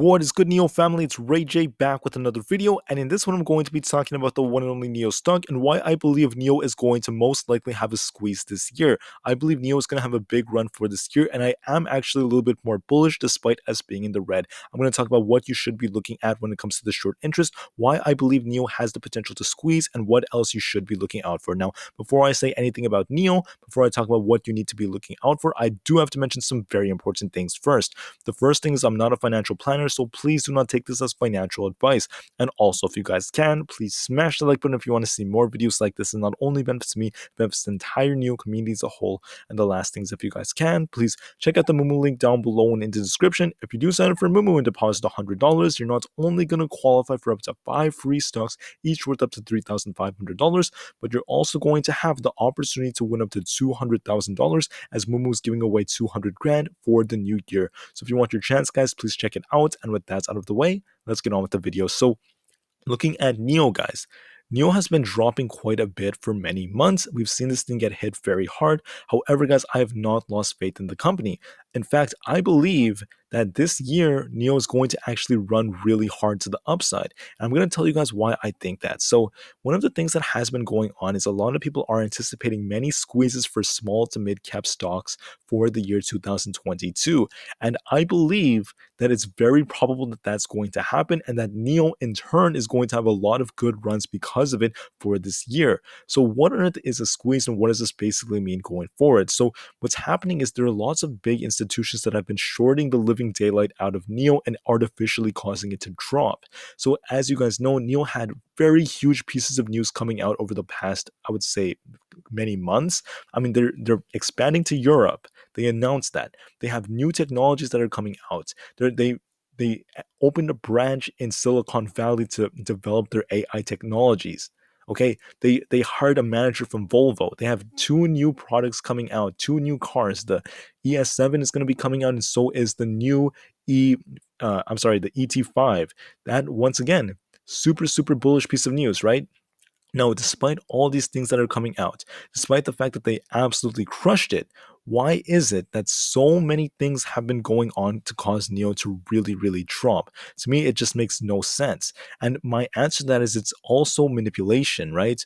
What is good, Neo family? It's Rey-Jay back with another video, and in this one I'm going to be talking about the one and only Neo stock and why I believe Neo is going to most likely have a squeeze this year. I believe Neo is going to have a big run for this year, and I am actually a little bit more bullish despite us being in the red. I'm going to talk about what you should be looking at when it comes to the short interest, why I believe Neo has the potential to squeeze, and what else you should be looking out for. Now, before I say anything about Neo, before I talk about what you need to be looking out for, I do have to mention some very important things first. The first thing is I'm not a financial planner, so please do not take this as financial advice. And also, if you guys can, please smash the like button if you want to see more videos like this. And not only benefits me, benefits the entire Neo community as a whole. And the last things, if you guys can, please check out the Moomoo link down below and in the description. If you do sign up for Moomoo and deposit $100, you're not only going to qualify for up to 5 free stocks, each worth up to $3,500, but you're also going to have the opportunity to win up to $200,000 as Moomoo is giving away 200 grand for the new year. So if you want your chance, guys, please check it out. And with that out of the way, let's get on with the video. So looking at Neo, guys, Neo has been dropping quite a bit for many months. We've seen this thing get hit very hard. However, guys, I have not lost faith in the company. In fact, I believe that this year, Neo is going to actually run really hard to the upside. And I'm going to tell you guys why I think that. So one of the things that has been going on is a lot of people are anticipating many squeezes for small to mid cap stocks for the year 2022. And I believe that it's very probable that that's going to happen and that Neo in turn is going to have a lot of good runs because of it for this year. So what on earth is a squeeze and what does this basically mean going forward? So what's happening is there are lots of big institutions that have been shorting the living daylight out of Neo and artificially causing it to drop. So as you guys know, Neo had very huge pieces of news coming out over the past, I would say, many months. I mean, they're expanding to Europe. They announced that. They have new technologies that are coming out. They opened a branch in Silicon Valley to develop their AI technologies. Okay, they hired a manager from Volvo. They have 2 new products coming out, 2 new cars. The ES7 is going to be coming out, and so is the new the ET5. That once again, super bullish piece of news, right? Now, despite all these things that are coming out, despite the fact that they absolutely crushed it, why is it that so many things have been going on to cause Neo to really drop? To me, it just makes no sense. And my answer to that is it's also manipulation, right?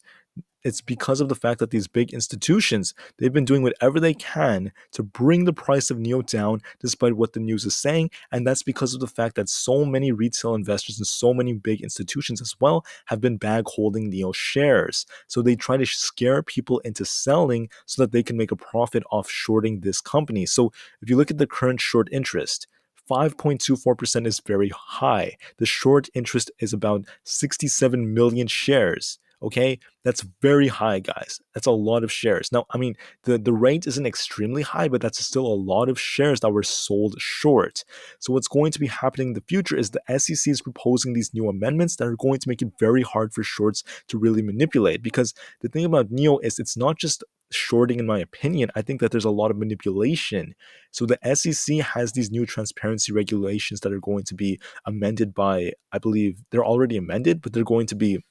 It's because of the fact that these big institutions, they've been doing whatever they can to bring the price of Neo down despite what the news is saying. And that's because of the fact that so many retail investors and so many big institutions as well have been bag holding Neo shares. So they try to scare people into selling so that they can make a profit off shorting this company. So if you look at the current short interest, 5.24% is very high. The short interest is about 67 million shares. Okay, that's very high, guys. That's a lot of shares. Now, I mean, the rate isn't extremely high, but that's still a lot of shares that were sold short. So what's going to be happening in the future is the SEC is proposing these new amendments that are going to make it very hard for shorts to really manipulate. Because the thing about Neo is it's not just shorting, in my opinion. I think that there's a lot of manipulation. So the SEC has these new transparency regulations that are going to be amended by, I believe they're already amended, but they're going to be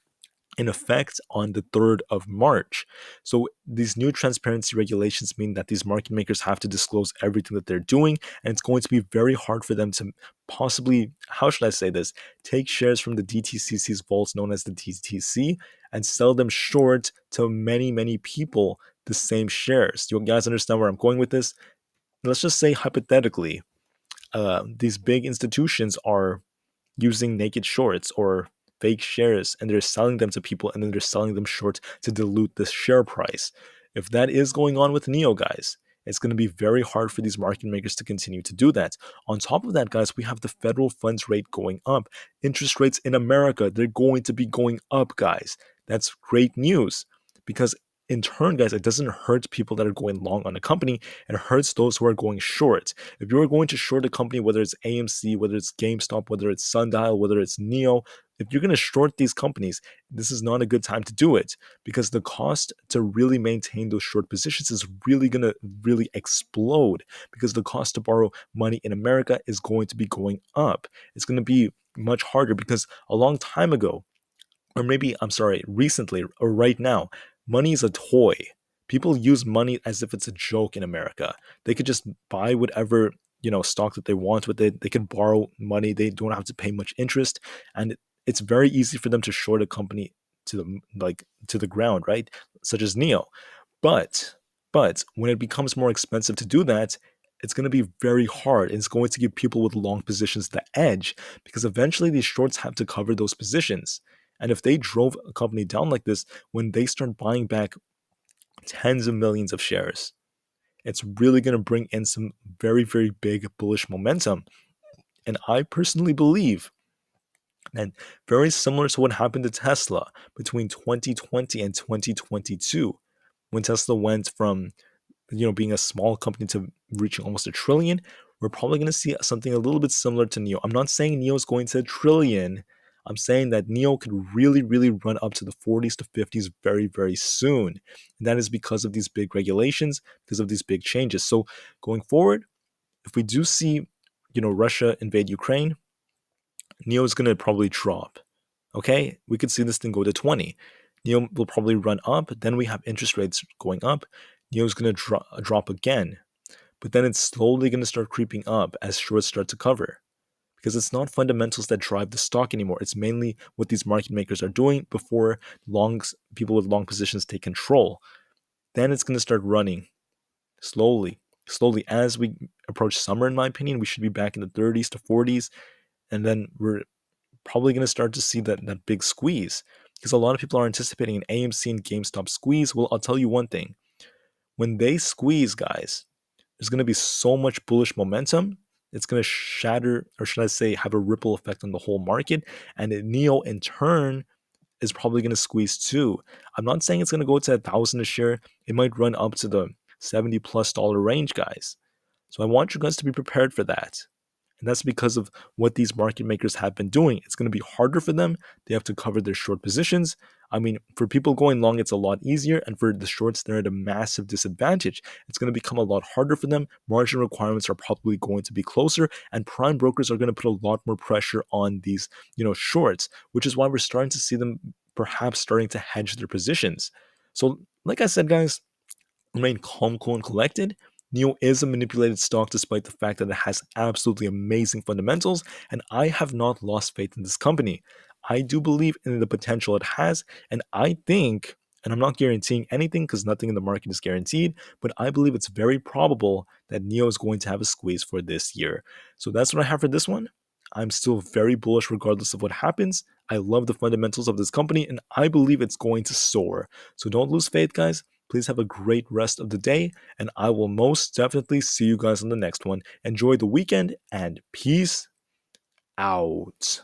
in effect on the 3rd of March. So these new transparency regulations mean that these market makers have to disclose everything that they're doing, and it's going to be very hard for them to possibly, how should I say this, take shares from the DTCC's vaults known as the DTC and sell them short to many people the same shares. You guys understand where I'm going with this? Let's just say hypothetically, these big institutions are using naked shorts or fake shares and they're selling them to people and then they're selling them short to dilute the share price. If that is going on with Neo, guys, it's going to be very hard for these market makers to continue to do that. On top of that, guys, we have the federal funds rate going up. Interest rates in America, they're going to be going up, guys. That's great news because in turn, guys, it doesn't hurt people that are going long on a company. It hurts those who are going short. If you're going to short a company, whether it's AMC, whether it's GameStop, whether it's Sundial, whether it's Neo, if you're going to short these companies, this is not a good time to do it because the cost to really maintain those short positions is really going to really explode because the cost to borrow money in America is going to be going up. It's going to be much harder because a long time ago, or maybe, I'm sorry, recently or right now, money is a toy. People use money as if it's a joke in America. They could just buy whatever stock that they want with it. They can borrow money. They don't have to pay much interest, and it's very easy for them to short a company to the ground, right? Such as Neo. But when it becomes more expensive to do that, it's going to be very hard. It's going to give people with long positions the edge because eventually these shorts have to cover those positions. And if they drove a company down like this, when they start buying back tens of millions of shares, it's really going to bring in some very, very big bullish momentum. And I personally believe that very similar to what happened to Tesla between 2020 and 2022, when Tesla went from being a small company to reaching almost a trillion, we're probably going to see something a little bit similar to Neo. I'm not saying Neo is going to a trillion. I'm saying that Neo could really, really run up to the 40s to 50s very, very soon. And that is because of these big regulations, because of these big changes. So going forward, if we do see, Russia invade Ukraine, Neo is going to probably drop. Okay, we could see this thing go to 20. Neo will probably run up. Then we have interest rates going up. Neo's going to drop again. But then it's slowly going to start creeping up as shorts start to cover. Because it's not fundamentals that drive the stock anymore. It's mainly what these market makers are doing before people with long positions take control. Then it's going to start running slowly. Slowly, as we approach summer, in my opinion, we should be back in the 30s to 40s. And then we're probably going to start to see that big squeeze because a lot of people are anticipating an AMC and GameStop squeeze. Well, I'll tell you one thing. When they squeeze, guys, there's going to be so much bullish momentum. It's going to shatter, or should I say, have a ripple effect on the whole market. And Neo, in turn, is probably going to squeeze too. I'm not saying it's going to go to 1,000 a share. It might run up to the $70+ range, guys. So I want you guys to be prepared for that. And that's because of what these market makers have been doing. It's going to be harder for them. They have to cover their short positions. I mean, for people going long, it's a lot easier. And for the shorts, they're at a massive disadvantage. It's going to become a lot harder for them. Margin requirements are probably going to be closer. And prime brokers are going to put a lot more pressure on these, shorts, which is why we're starting to see them perhaps starting to hedge their positions. So, like I said, guys, remain calm, cool, and collected. Neo is a manipulated stock despite the fact that it has absolutely amazing fundamentals, and I have not lost faith in this company. I do believe in the potential it has, and I think, and I'm not guaranteeing anything because nothing in the market is guaranteed, but I believe it's very probable that Neo is going to have a squeeze for this year. So that's what I have for this one. I'm still very bullish regardless of what happens. I love the fundamentals of this company, and I believe it's going to soar. So don't lose faith, guys. Please have a great rest of the day, and I will most definitely see you guys on the next one. Enjoy the weekend, and peace out.